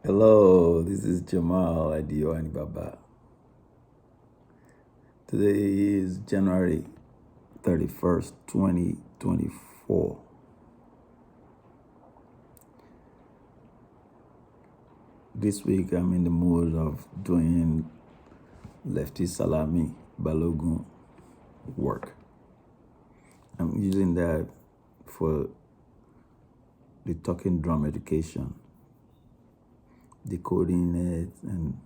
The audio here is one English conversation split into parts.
Hello, this is Jammal Adiwani Baba. Today is January 31st, 2024. This week I'm in the mood of doing Lefty Salami Balogun work. I'm using that for the talking drum education, decoding it, and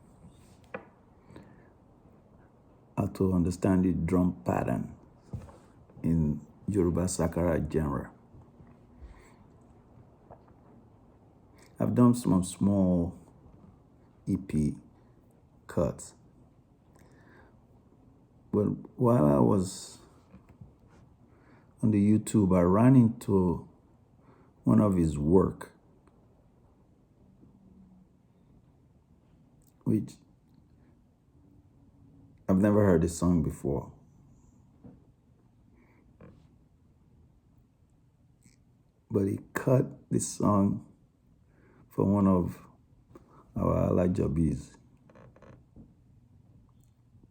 how to understand the drum pattern in Yoruba Sakara genre. I've done some small EP cuts. But while I was on the YouTube, I ran into one of his work, which I've never heard the song before. But he cut this song for one of our Alajabis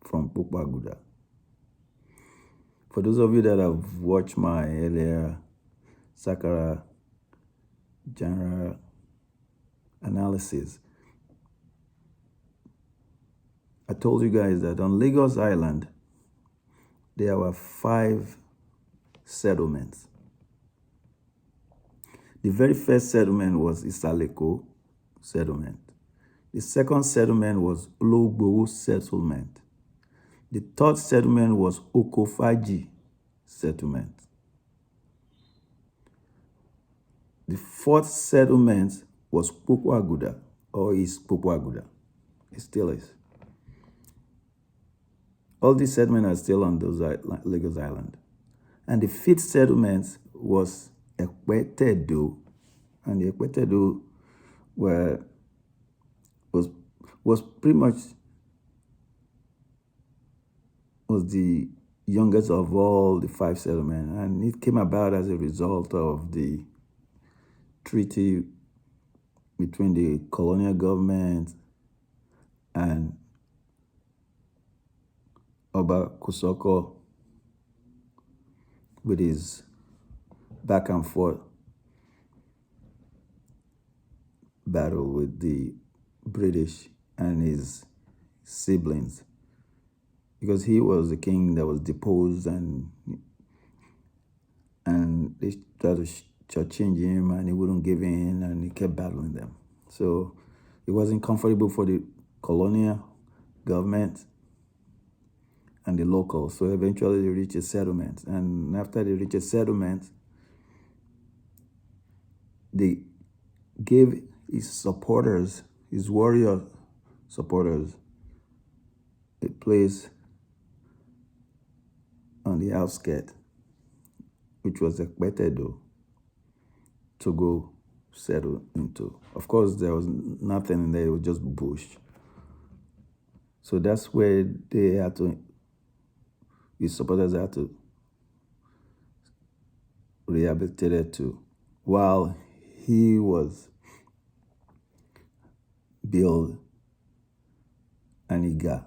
from Pupaguda. For those of you that have watched my earlier Sakara genre analysis, I told you guys that on Lagos Island, there were 5 settlements. The very first settlement was Isaleko settlement. The second settlement was Ologbowo settlement. The third settlement was Okofaji settlement. The fourth settlement was Pupaguda, or is Pupaguda. It still is. All these settlements are still on those Lagos Island. And the fifth settlement was Ekwetedo. And the Ekwetedo was pretty much was the youngest of all the 5 settlements. And it came about as a result of the treaty between the colonial government and Oba Kosoko, with his back and forth battle with the British and his siblings, because he was the king that was deposed, and they tried to change him, and he wouldn't give in, and he kept battling them. So it wasn't comfortable for the colonial government and the locals. So eventually they reached a settlement. And after they reached a settlement, they gave his supporters, his warrior supporters, a place on the outskirts, which was Ekwetedo, to go settle into. Of course, there was nothing in there, it was just bush. So that's where they had to, his supporters had to rehabilitate it to, while he was built Aniga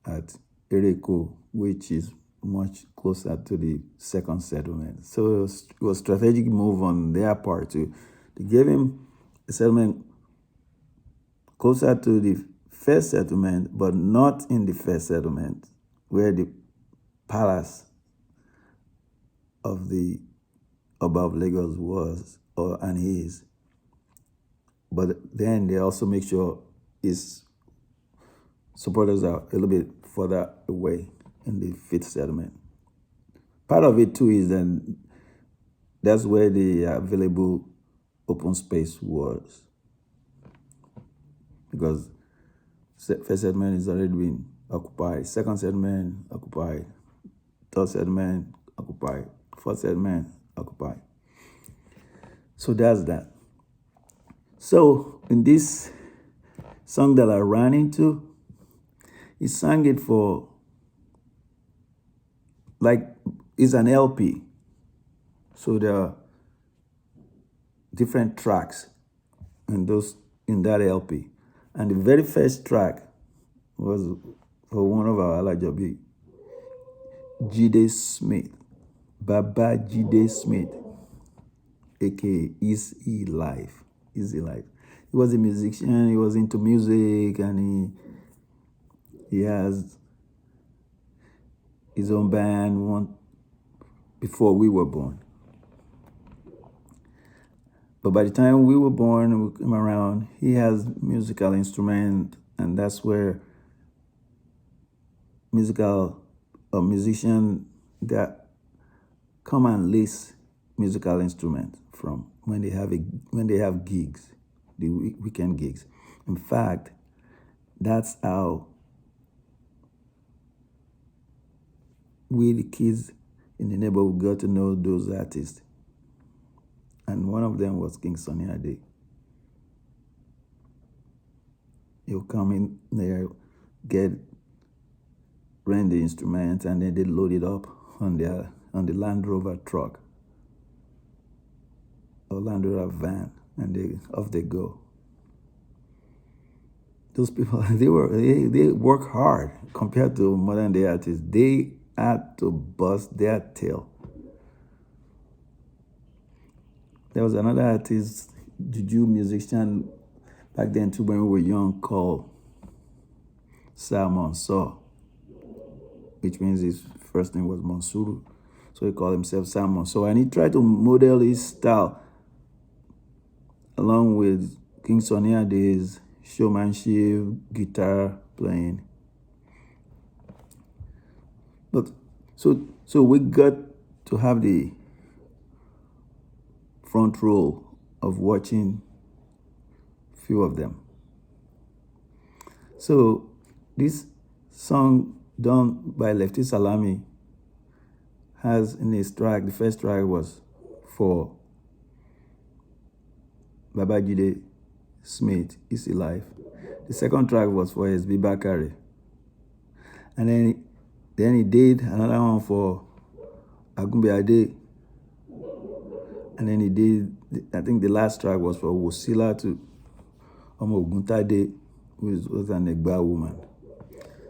at Ereko, which is much closer to the second settlement. So it was a strategic move on their part to give him a settlement closer to the first settlement, but not in the first settlement, where the palace of the above Lagos was and is. But then they also make sure his supporters are a little bit further away in the fifth settlement. Part of it too is then that's where the available open space was, because first settlement is already been occupied, second settlement occupied, third settlement occupied, fourth settlement occupied. So that's that. So in this song that I ran into, he sang it for, like, it's an LP. So there are different tracks in in that LP. And the very first track was for one of our Alajobi, Jide Smith, Babajide Smith, aka Easy Life. Easy Life. He was a musician, he was into music, and he has his own band before we were born. But by the time we were born, we came around, he has musical instrument, and that's where musician that come and list musical instruments from when they have gigs, the weekend gigs. In fact, that's how we, the kids in the neighborhood, got to know those artists. And one of them was King Sunny Ade. He'll come in there, rent the instruments, and then they load it up on the Land Rover truck or Land Rover van, and off they go. Those people, they work hard compared to modern day artists. They had to bust their tail. There was another artist, juju musician back then too, when we were young, called Salmon Saw, which means his first name was Moshood, so he called himself Salmon Saw, and he tried to model his style along with King Sunny Ade's showmanship, guitar playing. But so we got to have the front row of watching few of them. So this song done by Lefty Salami has in his track, the first track was for Babajide Smith, Easy Life. The second track was for S.B Bakare. And then he did another one for Agunbeade. And then he did, I think the last track was for Wosila to Omo Oguntade, who was an Egba woman.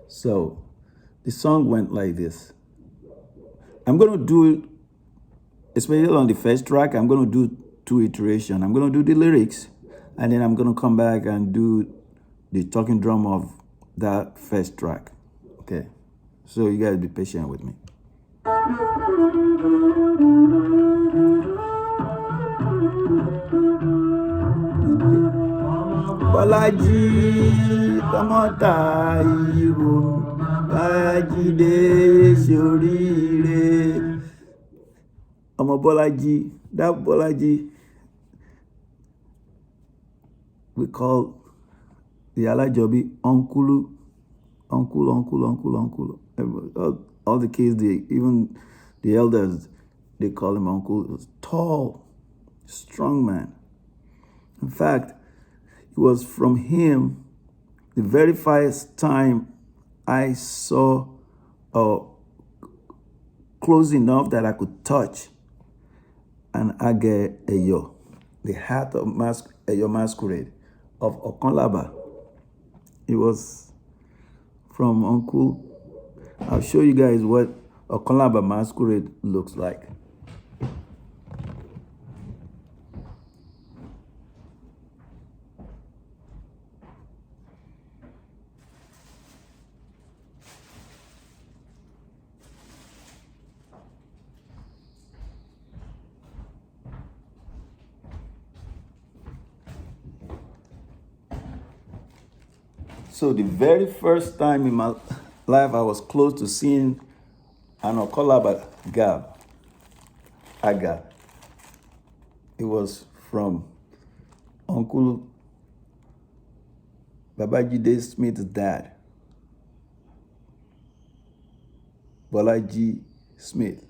So the song went like this. I'm going to do, especially on the first track, I'm going to do 2 iterations. I'm going to do the lyrics, and then I'm going to come back and do the talking drum of that first track. Okay? So you guys be patient with me. Bolaji, ọmọ Taiwo, Babajide ṣoríire. Ọmọ Bolaji, that Bolaji, we call the Alajobi uncle. All the kids, even the elders, they call him uncle. He was tall, strong man. In fact, it was from him the very first time I saw close enough that I could touch an Age Eyo, the hat of Eyo masquerade of Okanlaba. It was from Uncle. I'll show you guys what Okanlaba masquerade looks like. So the very first time in my life I was close to seeing an Okanlaba aga. It was from Uncle Babajide Smith's dad, Bolaji Smith.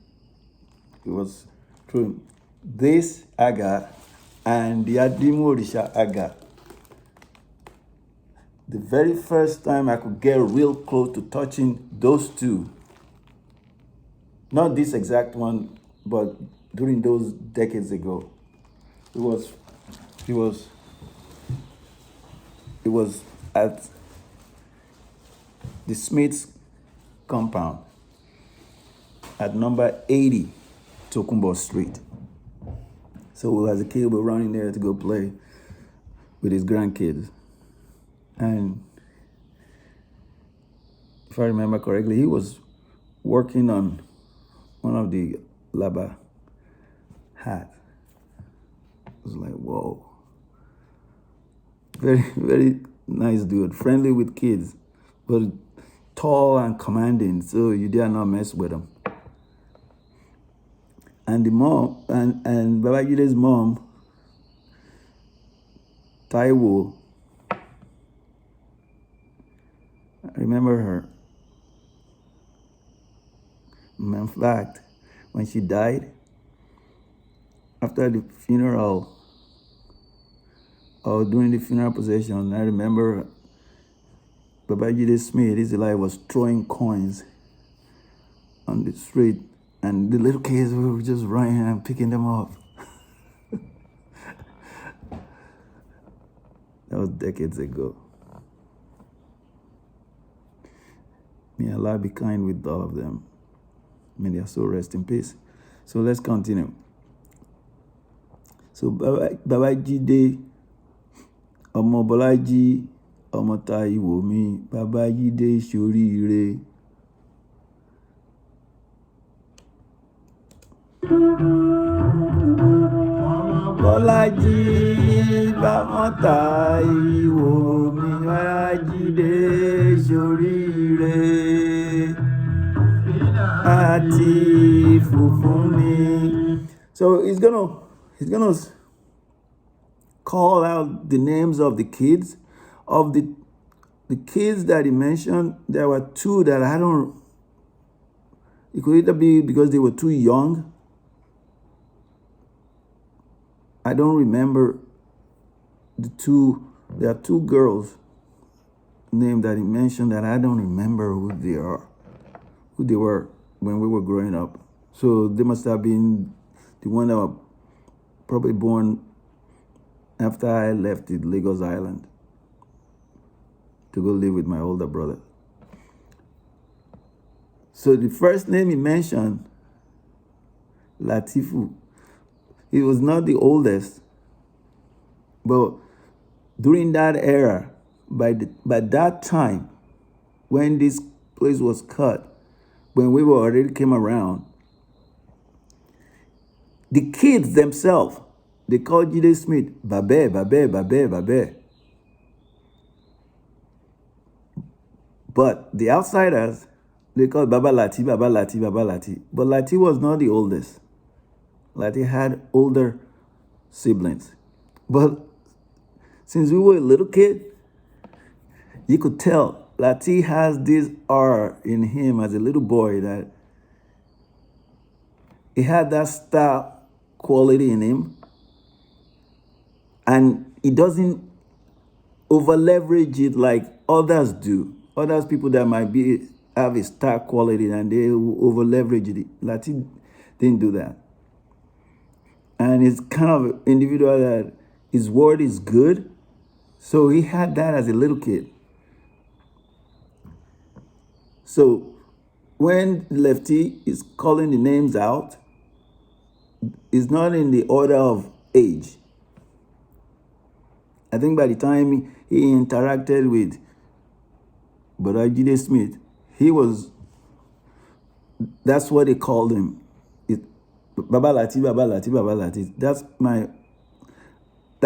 It was through this aga and the Adimu Orisha aga. The very first time I could get real close to touching those two, not this exact one, but during those decades ago, it was It was at the Smith's compound at number 80 Tokumbo Street. So as a kid, we were running there to go play with his grandkids. And if I remember correctly, he was working on one of the laba hats. It was like, whoa. Very, very nice dude, friendly with kids, but tall and commanding, so you dare not mess with him. And the mom, and Babajide's mom, Taiwo, I remember her. In fact, when she died, after the funeral, or during the funeral procession, I remember Babajide Smith, his life, was throwing coins on the street, and the little kids were just running and picking them up. That was decades ago. May Allah be kind with all of them. May their soul rest in peace. So let's continue. So Babajide, ọmọ Bolaji, ọmọ Taiwo mi, Babajide ṣoríire. Bolaji, ọmọ Taiwo mi, Babajide ṣoríire. Àti funfun mi. So he's gonna call out the names of the kids. Of the kids that he mentioned, there were two that it could either be because they were too young. I don't remember the two. There are two girls named that he mentioned that I don't remember who they were when we were growing up. So they must have been the one that were probably born after I left the Lagos Island to go live with my older brother. So the first name he mentioned, Latifu, he was not the oldest, but during that era, by that time, when this place was cut, when we were already came around, the kids themselves, they called Jide Smith Babe, Babe, Babe, Babe. But the outsiders, they called Baba Lati, Baba Lati, Baba Lati. But Lati was not the oldest. Lati had older siblings. But since we were a little kid, you could tell Lati has this R in him as a little boy, that he had that star quality in him. And he doesn't over leverage it like others do. Others, people that might have a star quality and they over leverage it. Lati didn't do that. And he's kind of an individual that his word is good. So he had that as a little kid. So when Lefty is calling the names out, it's not in the order of age. I think by the time he interacted with Bolaji Smith, that's what they called him. Baba Lati, Baba Lati, Baba Lati. That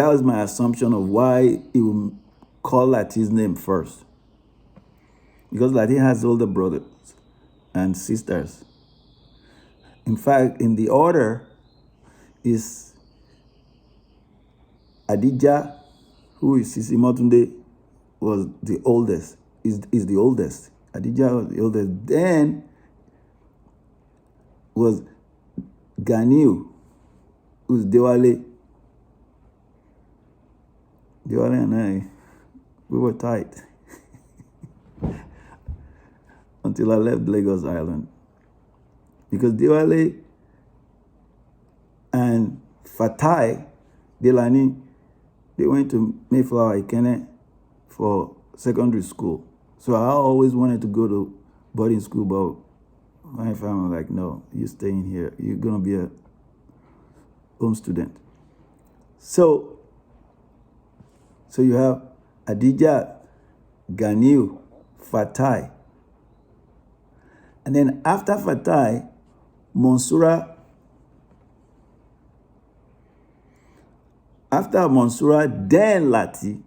was my assumption of why he would call Lati's name first. Because Lati has older brothers and sisters. In fact, in the order is Adija, who is Sisi Motunde, was the oldest, is the oldest. Adija was the oldest. Then was Ganiu, who's Dewale. Dewale and I, we were tight until I left Lagos Island. Because Dewale and Fatai Delani, they went to Mayflower Ikene for secondary school. So I always wanted to go to boarding school, but my family was like, no, you're staying here. You're going to be a home student. So you have Adija, Ganiu, Fatai. And then after Fatai, Monsura. After Monsura, then Lati.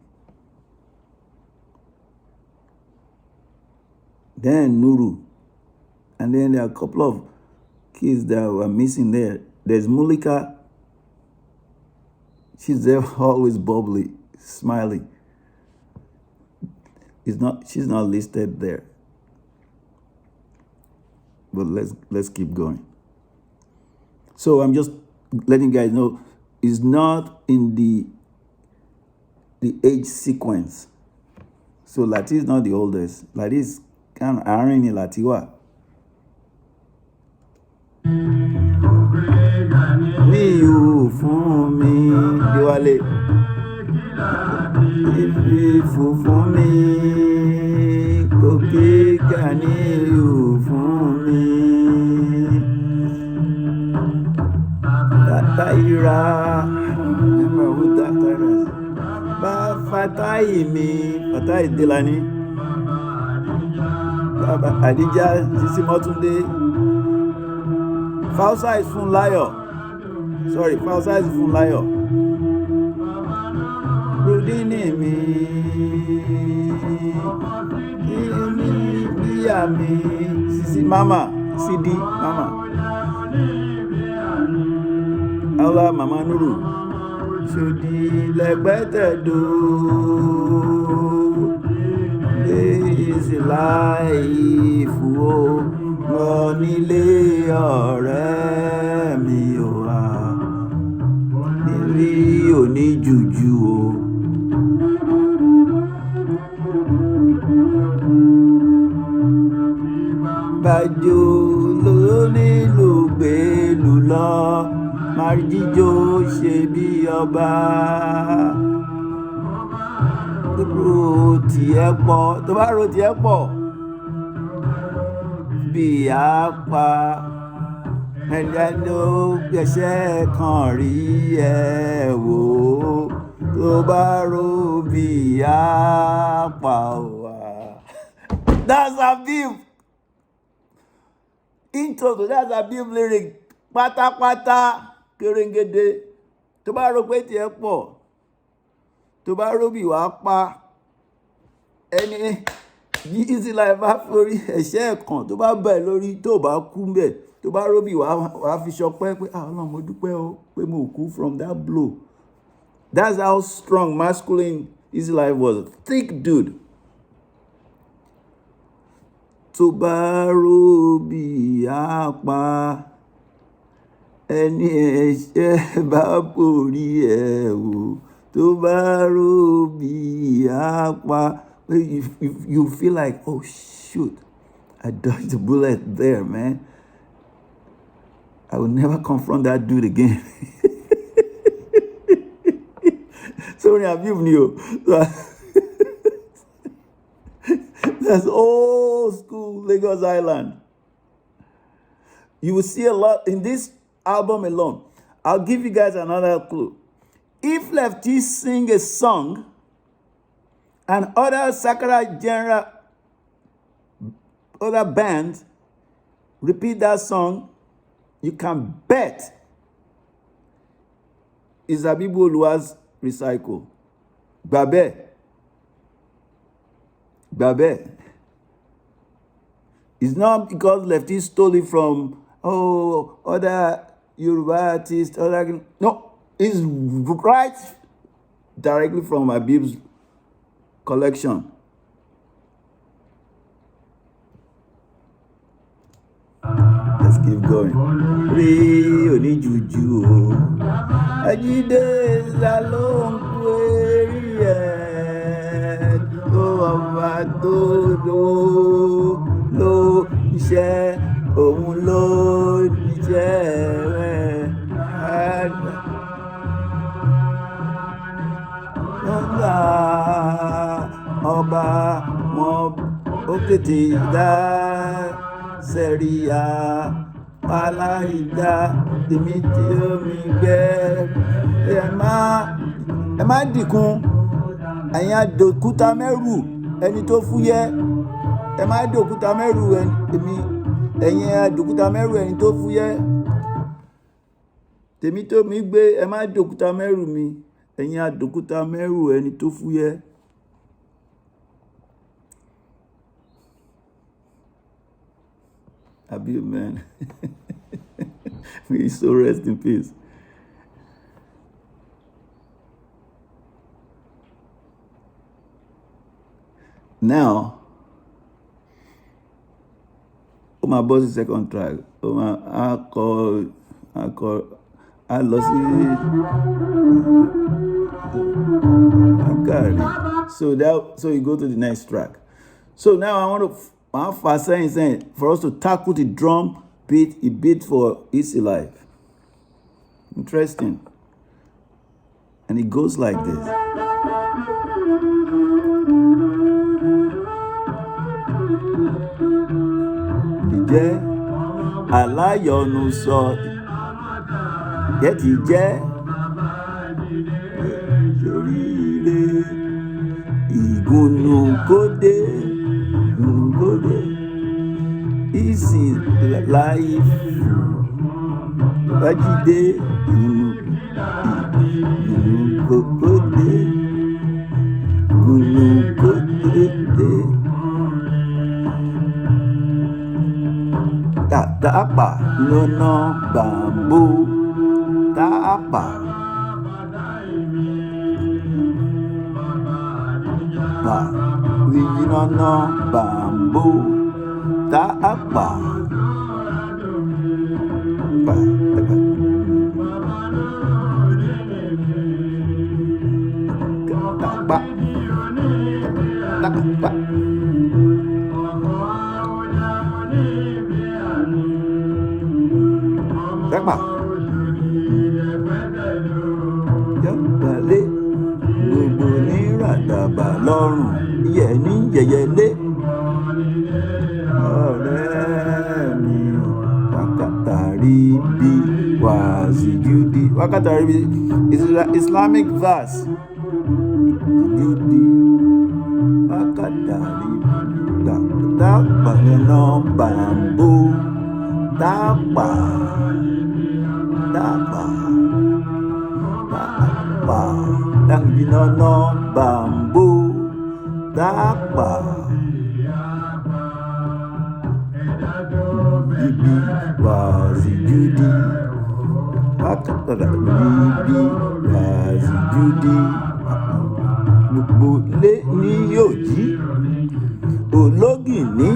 Then Nuru. And then there are a couple of kids that were missing there. There's Mulika. She's there always bubbly, smiling. She's not listed there. But let's keep going. So I'm just letting you guys know it's not in the age sequence. So Lati is not the oldest. Lati is kind of Aaron in Latiwa. Mi ò fún mi Déwálé. Ìfìfù fún mi. Kòkè Gani ò fún mi. Tataira. Remember who Tataira is? Ba Fatai mi. Fatai Delani. Baba Adija Sisi Motunde. Fausa is Funlayo. Sorry, Fausa is Funlayo. Rudini mi. Iya mi. Sisi Mama. Sidi Mama. Allah Mama Nuru. Shodi Legbetedo. Is life. Mo nílé ọ̀rẹ́ mi ò wá. Nílé òní jùjú o. Bàjò ló nílò gbèlú lọ. Màríjíjó ṣe bí ọba. Ro tiẹ̀ pọ̀, tó bá ro tiẹ̀ pọ̀. Bí apá ẹ̀jẹ̀ ló gbẹ̀ṣẹ̀ kan rí ẹ̀ wò tó bá ro bí apá wà. That's Haffiu. Intro to that's Haffiu lyric pátápátá kérégédé. Tó bá ro pé tiẹ̀ pọ̀, tó bá ro bí wàá pa ẹni easy life bá forí ẹ̀ṣẹ̀ kan tó bá bẹ̀ lórí tó bá kú mbẹ̀ tó bá róbì wàá fi ṣọpẹ́ pé Ọlọ́run mo dúpẹ́ o pé mo kú from that blow. That's how strong masculine easy life was. Thick dude. Tó bá róbì apá ẹni ẹ̀ṣẹ̀ bá borí ẹ̀ wò tó bá róbì apá. You feel like, oh shoot, I dodged the bullet there, man. I will never confront that dude again. Sorry, Haffiu new. That's old school Lagos Island. You will see a lot in this album alone. I'll give you guys another clue. If Lefty sing a song and other Sakara genre, other bands repeat that song, you can bet is Habibu Oluwa's recycle. Babe. It's not because Lefty stole it from other Yoruba artists. No, it's right directly from Habibu's collection. Let's keep going. Rí oníjùjú o, Ajide Salongo ẹ̀ tó ọba tó ló iṣẹ́ òun ló níṣẹ́ rẹ̀. ọba wọn ó tètè dá sẹ́ríà aláìdá èmi tí omi gbẹ ẹ má dìkun ẹ̀yin àdòkúta mẹ́rù ẹni tó fúyẹ́ ẹ má dòkúta mẹ́rù ẹ̀yin àdòkúta mẹ́rù ẹni tó fúyẹ́ tèmi tó mi gbé ẹ má dòkúta mẹ́rù mi ẹ̀yin àdòkúta mẹ́rù ẹni tó fúyẹ́. Abi, man. May so rest in peace. Now, my boss is second track. I lost it. So you go to the next track. So now I want to saying for us to tackle the drum beat, a beat for easy life. Interesting. And it goes like this. Ìjẹ́ aláyọ̀nù sọ jẹ́ ti jẹ́ oríire ìgúnnù kódé. Easy life Babajide Gunu Kode Tapa Nono Bamboo Tapa Nono Bamboo Tapa Jọ́gbàlé gbogbo ní ràdàbà lọ́rùn yẹ̀ ní yẹ̀yẹ̀lé ọ̀rẹ́ mi Wakataribi Wazijudi. Wakataribi is an Islamic verse. Judi Wakataribi Tapa no bamboo Tapa no bamboo Tapa Bibi Wazijudi Wakataribi Wazijudi gbogbo lé ní yóò jí ológìní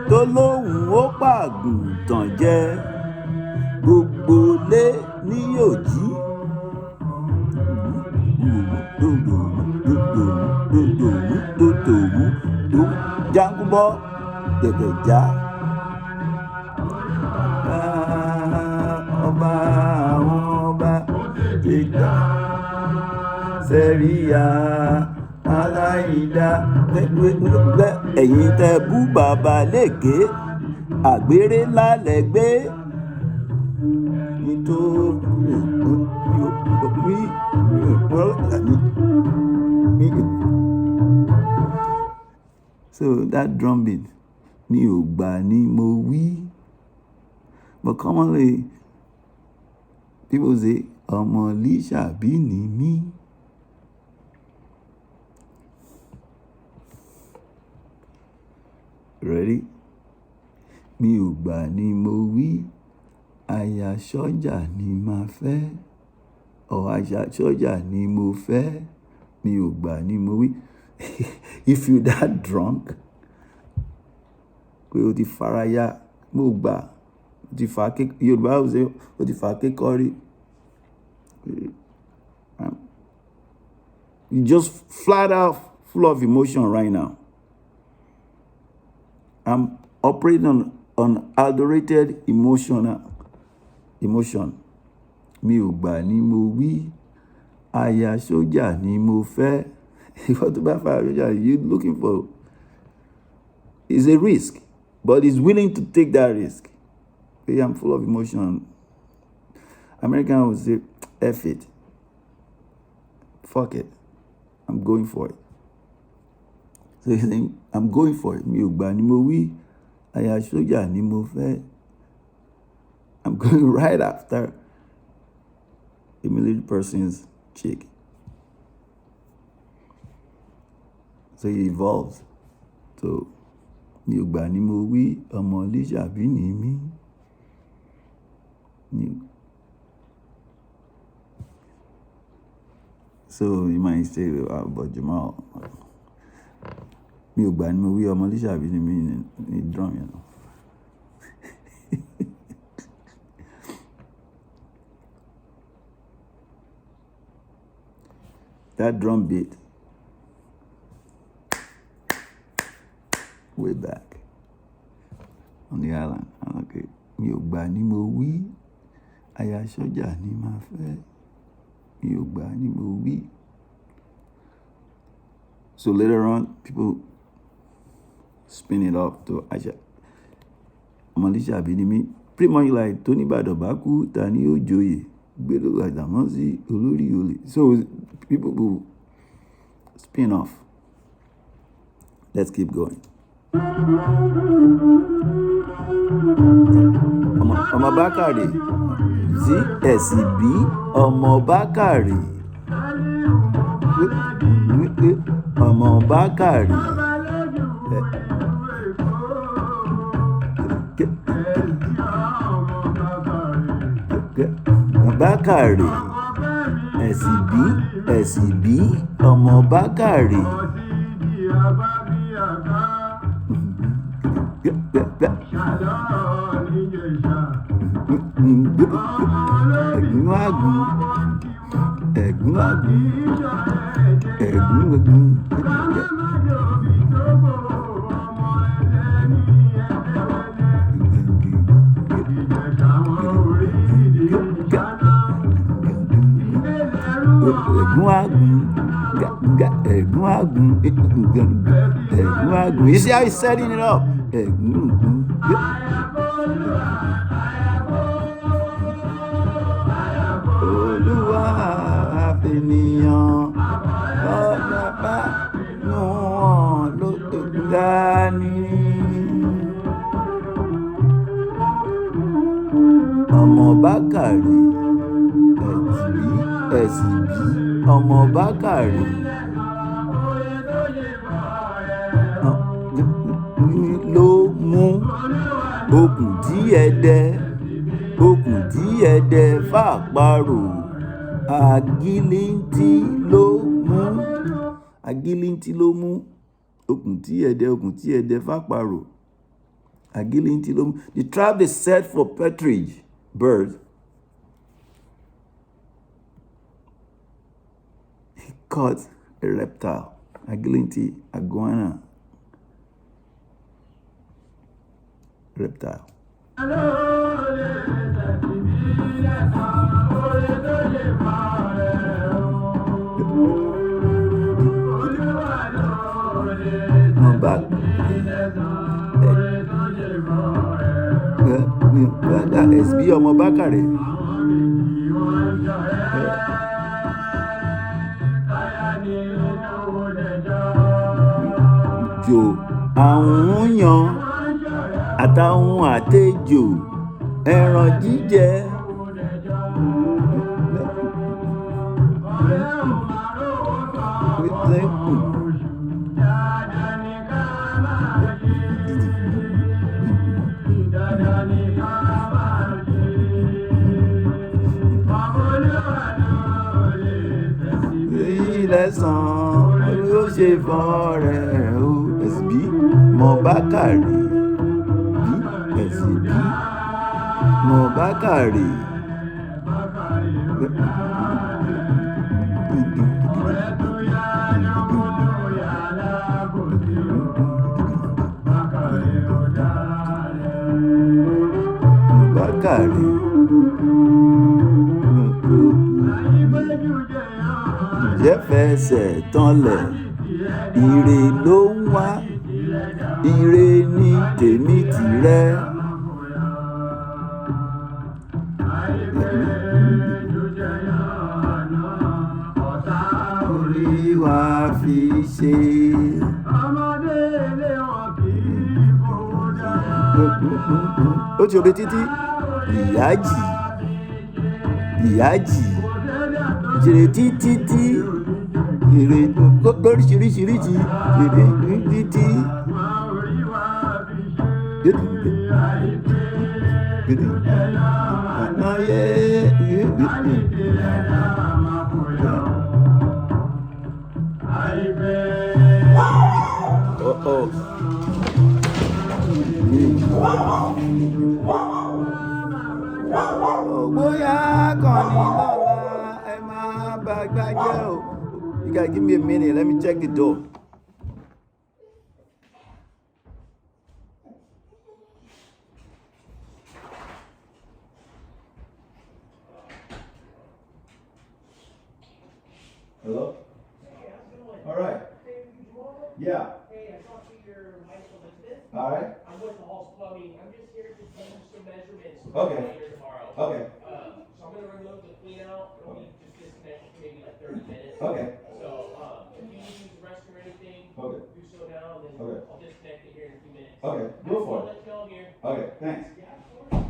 tó lóhùn ó pàgùntàn jẹ gbogbo lé ní yóò jí jágúbọ gẹgẹjá ọba àwọn ọba tẹgbà sẹ́ríà aláìdá ẹ̀yin tẹ́ bú bàbá lékè àgbèrè lálẹ́ gbé nítorí so that drum beat mi ò gbà ni mo wí but commonly people say ọmọ Lísàbí ni mí. Ready? Mi ò gbà ni mo wí, aya sọ́jà ni màá fẹ́, aya sọ́jà ni mo fẹ́, mi ò gbà ni mo wí. If you that drunk, pé o ti faraya, mo gbà, o ti fa kékeré, Yorùbá ó ṣe o ti fa kékeré. You just flat out full of emotion right now. I'm operating on unadulterated emotion. Mi ò gbà ni mo wí, aya sójà ni mo fẹ́. If you buy fire, you're looking for, it's a risk, but he's willing to take that risk. Hey, I'm full of emotion. American would say, F it. Fuck it. I'm going for it. So he's saying, I'm going for it. Mi ò gbà ni mo wí, aya sójà ni mo fẹ́. I'm going right after a military person's chick. So he evolves. So, mi ò gbà ni mo wí, ọmọ Lísàbí ni mí. So you might say, but Jammal, mi ò gbà ni mo wí, ọmọ Lísàbí ni mí ní drum, you know. That drum beat, way back on the island. Okay, mi ò gbà ni mo wí, aya sójà ni ma fẹ́. Mi ò gbà ni mo wí. So later on, people spin it up to Aisha. Ọmọ Lísàbí ni mí. Pretty much like Tony Ìbàdàn bá kú, ta ni ó joyè? Gbèrò àdàmọ́ sí olórí olè. So people will spin off. Let's keep going. Ọmọ Bakare, S.B ọmọ Bakare, ọmọ Bakare, Bakare, S.B ọmọ Bakare. Ẹ̀gún àgún, ẹ̀gún àgún, ẹ̀gún àgún. Ẹ̀gún àgún, ẹ̀gún àgún. You see how he's setting it up? Ẹ̀gún àgún. Olúwa àfẹnìyàn ọ̀nà bá nù wọ́n ló dání. Ọmọ Bakare, S.B ọmọ Bakare. Ló mú okùn tí ẹdẹ, okùn tí ẹdẹ fàparò. Àgìlìntì ló mú, àgìlìntì ló mú okùn tí ẹdẹ fàparò. Àgìlìntì ló mú. The trap they set for partridge bird, he caught a reptile. Àgìlìntì, iguana, reptile. S.B ọmọ Bakare. Jò àwọn yan àtàwọn àtejò ẹran jíjẹ. Lẹ́sàn ló ṣe fọ́ rẹ̀ o. S.B ọmọ Bakare, S.B ọmọ Bakare. Bakare. Jeff fẹsẹ̀ tánlẹ̀ ire ló ń wá ire ní tèmi tìrẹ. Orí wa fi ṣe. Ó ti obe títí ìyájì jèrè títí èrè lóríṣiríṣiríṣi èrè títí. Bóyá kàn ní lọ́la ẹ máa bá gbájẹ́ o. You gotta give me a minute, let me check the door. Hello? All right. Yeah. Hey, I talked to your wife, Elizabeth. All right. I'm with the Hall's Plumbing. I'm just here to take some measurements Okay. later tomorrow. Okay. So I'm going to remove the clean out. It'll be just disconnect for maybe like 30 minutes. Okay. So if you need to use the restroom or anything, Okay. do so now, and then Okay. I'll disconnect it here in a few minutes. Okay. Go for I'll it. let you know I'm here. Okay. Thanks. Yeah, of course.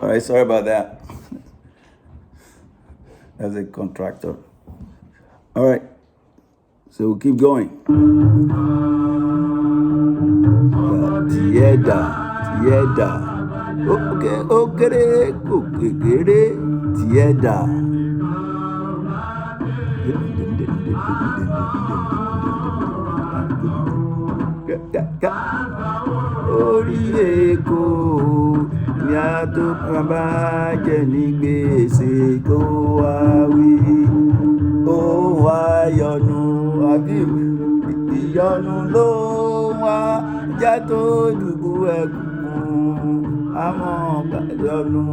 All right, sorry about that. As a contractor. All right, so we'll keep going. Tiẹ̀dà. Ó kéré kò kékeré tiẹ̀dà. Orí èkó ni a tó bá jẹ ní gbèsè kó wá wí. Ó wá yọnu àbí ìyọnu ló wá já tó dùbú ẹkùn àmọ́ ìyọnu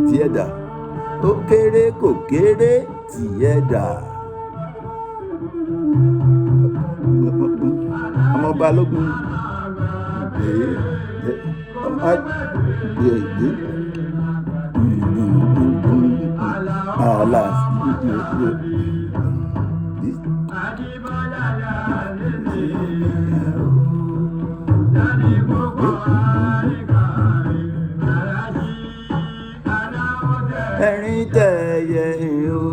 tiẹ̀dà. Ó kéré kò kéré tiẹ̀dà. Ọmọ Balógun ẹ̀rín tẹ̀yẹ o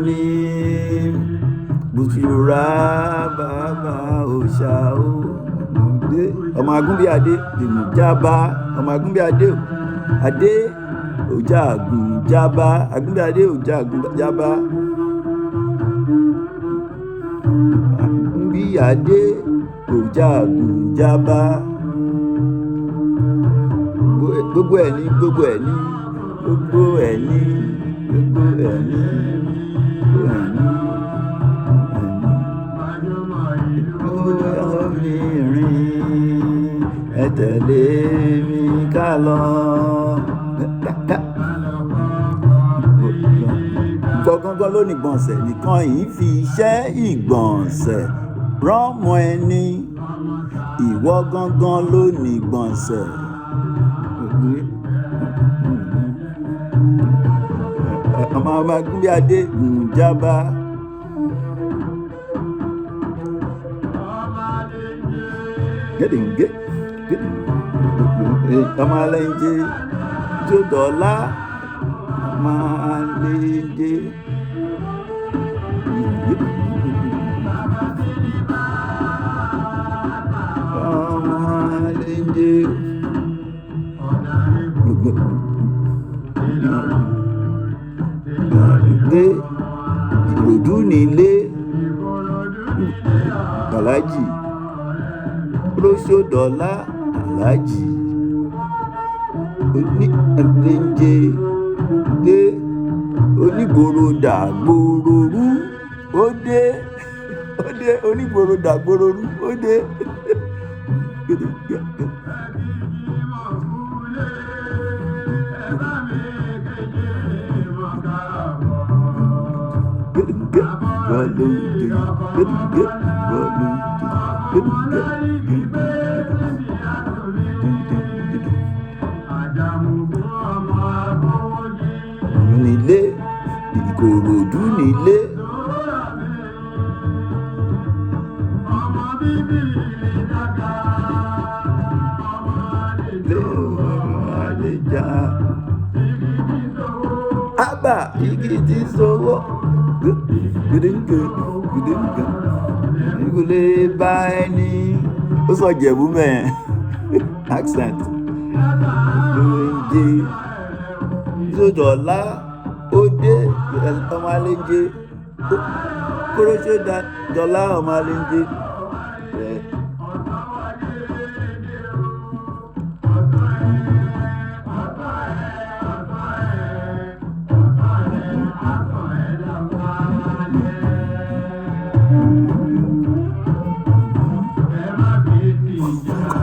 ní bùtùrà bàbá òòṣà o. Ọmọ Agúnbíadé ìmùjábá ọmọ Agúnbíadé adé òjà àgùnjábá Agúnbíadé òjà àgùnjábá Agúnbíadé òjà àgùnjábá. Gbogbo ẹ̀ ní obìnrin ẹ tẹ̀lé mi ká lọ. Gbọ̀ngàn ló ní ìgbọ̀nsẹ̀ nìkan yìí fi iṣẹ́ ìgbọ̀nsẹ̀ rọ́mọ ẹni. Ìwọ gangan ló ní ìgbọ̀nsẹ̀. Ọmọ Agúnbíadé ìmùjábá. Ọmọ aléńjé tó dọ̀la ọmọ aléńjé. Ọmọ aléńjé. Gbé ìròdú nílé Bolaji. Olóṣòdọ́lá Aláàjì oníléńjé dé onígboro dàgbòròrú ó dé ó dé onígboro dàgboro rú ó dé. Nílé Ìkòròdú nílé. Àgbà igi ti sowó. Ìgúlé bá ẹni. Ó sọ Jẹ̀bú mẹ́ẹ̀. Accent. Lóúnjẹ. Zodọ̀lá ó dé ọmọ aléńjé. Kóróṣó dọ̀lá ọmọ aléńjé.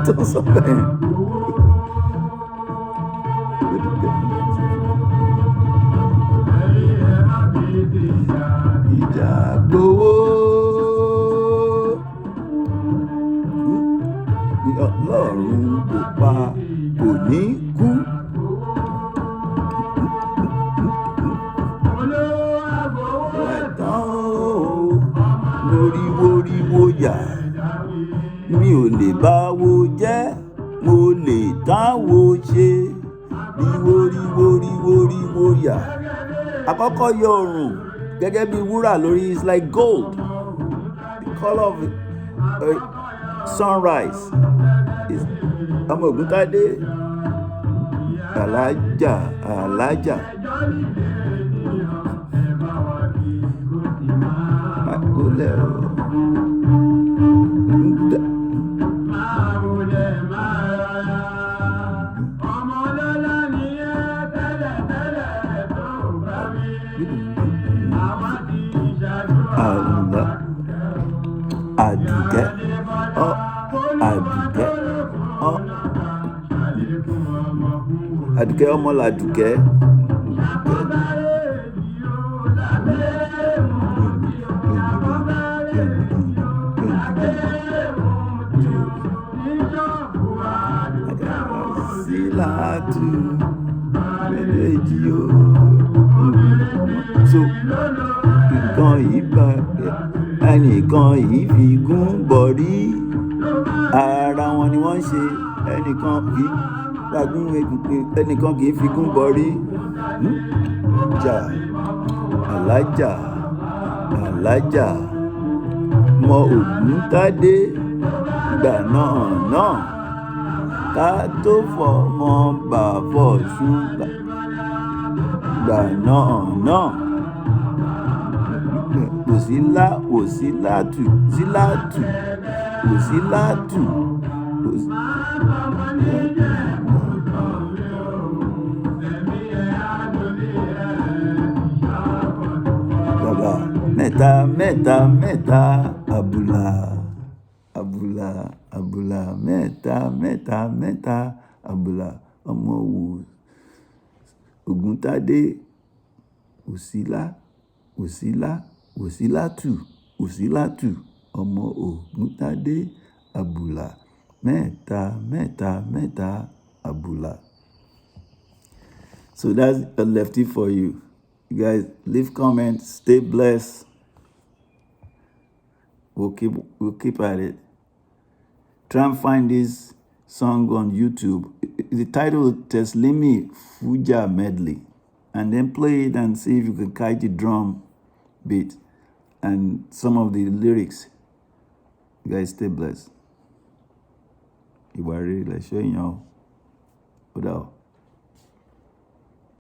Tó sọ bẹ́ẹ̀. Ìjà gbowó. Ọlọ́run kò pa kò ní kú. Ẹ̀tàn o, lóríwóríwó yà. Mi ò lè báwo jẹ́, mo lè táwo ṣe. Ríwóríwóríwóríwó yà. Àkọ́kọ́ yọ ọrùn gẹ́gẹ́ bí wúrà lórí is like gold. The colour of sunrise is ọmọ Ògúntádé. Alájà alájà. Àkólẹ̀ o. Àdùkẹ́ Àdùkẹ́ Àdùkẹ́ ọmọ làdùkẹ́. Sílátù méjèèjì o. So nǹkan yìí bá ẹnìkan yìí fi gún bọ̀rí. Ara wọn ni wọ́n ń ṣe. Ẹnìkan kì í fi gún bọ̀rí. Jà alájà alájà mọ Ògúntádé ìgbà náà ká tó fọmọ bàbọ̀ ṣúgbà ìgbà náà. Òsílátù bàbá mẹ́ta àbùlà mẹ́ta àbùlà ọmọ Ògúntádé Òsílátù ọmọ Ògúntádé àbùlà mẹ́ta àbùlà. So that's a lefty for you. You guys leave comments, stay blessed. We'll keep at it. Try and find this song on YouTube. The title is Teslimi Fuja Medley. And then play it and see if you can catch the drum beat and some of the lyrics. You guys stay blessed. Ìwà rere lẹ̀ṣọ́ èèyàn o. Ó dà o.